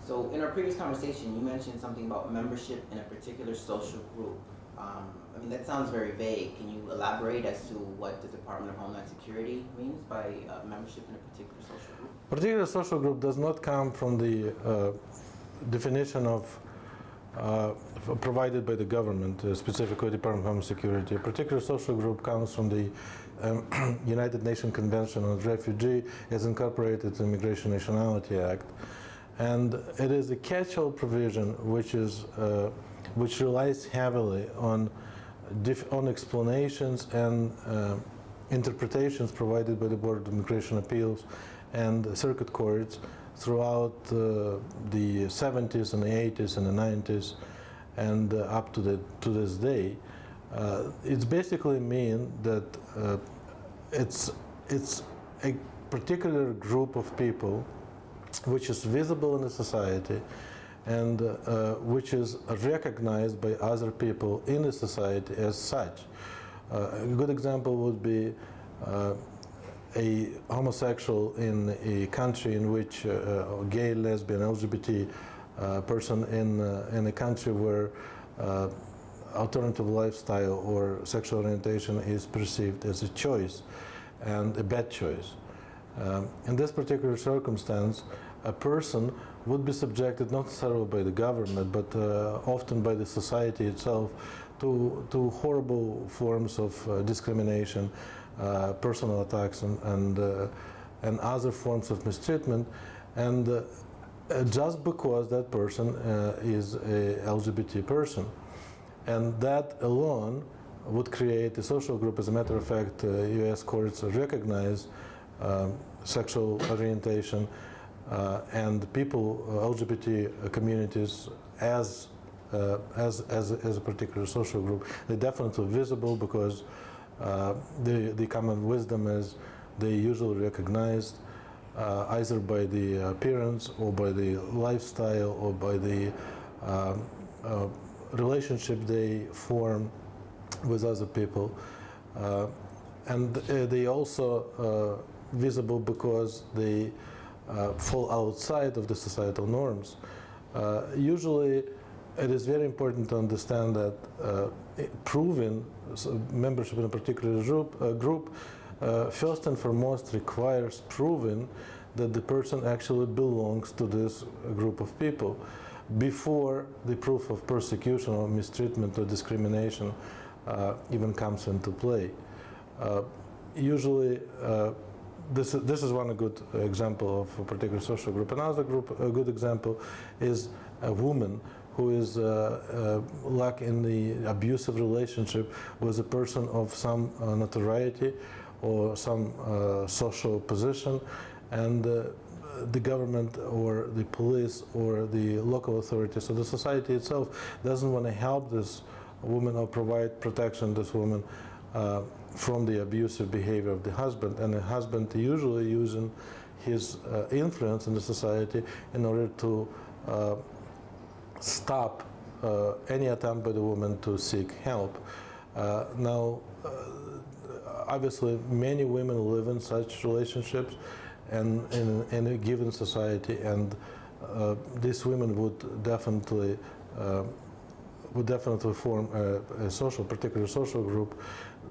So in our previous conversation, you mentioned something about membership in a particular social group. I mean, that sounds very vague. Can you elaborate as to what the Department of Homeland Security means by membership in a particular social group? Particular social group does not come from the definition of provided by the government, specifically Department of Homeland Security. A particular social group comes from the United Nations Convention on Refugee as incorporated in the Immigration and Nationality Act. And it is a catch-all provision which relies heavily on explanations and interpretations provided by the Board of Immigration Appeals and circuit courts throughout the 70s and the 80s and the 90s and up to this day. It's basically mean that it's a particular group of people which is visible in the society and which is recognized by other people in the society as such. A good example would be a homosexual in a country in which gay, lesbian, LGBT person in a country where alternative lifestyle or sexual orientation is perceived as a choice and a bad choice. In this particular circumstance, a person would be subjected not necessarily by the government, but often by the society itself to horrible forms of discrimination, personal attacks, and other forms of mistreatment, and just because that person is a LGBT person. And that alone would create a social group. As a matter of fact, U.S. courts recognize sexual orientation and people, LGBT communities, as a particular social group. They're definitely visible because the common wisdom is they usually recognized either by the appearance or by the lifestyle or by the relationship they form with other people, and they also visible because they fall outside of the societal norms. Usually it is very important to understand that proving membership in a particular group first and foremost requires proving that the person actually belongs to this group of people before the proof of persecution or mistreatment or discrimination even comes into play. Usually this is one good example of a particular social group. Another group, a good example, is a woman who is like in the abusive relationship with a person of some notoriety or some social position, and the government or the police or the local authorities or the society itself doesn't want to help this woman or provide protection to this woman from the abusive behavior of the husband, and the husband usually using his influence in the society in order to stop any attempt by the woman to seek help. Now, obviously, many women live in such relationships and in a given society, and these women would definitely form a particular social group.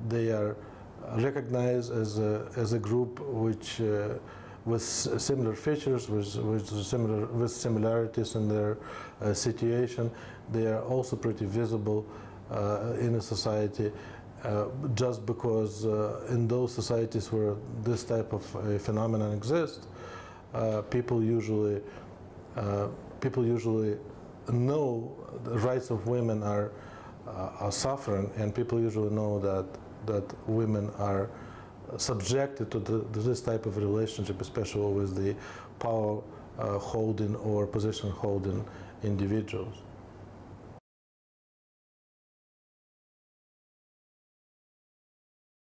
They are recognized as a group which with similar features, with similarities in their situation. They are also pretty visible in a society, just because in those societies where this type of phenomenon exists, people usually know the rights of women are suffering, and people usually know that women are subjected to this type of relationship, especially with the power holding or position holding individuals.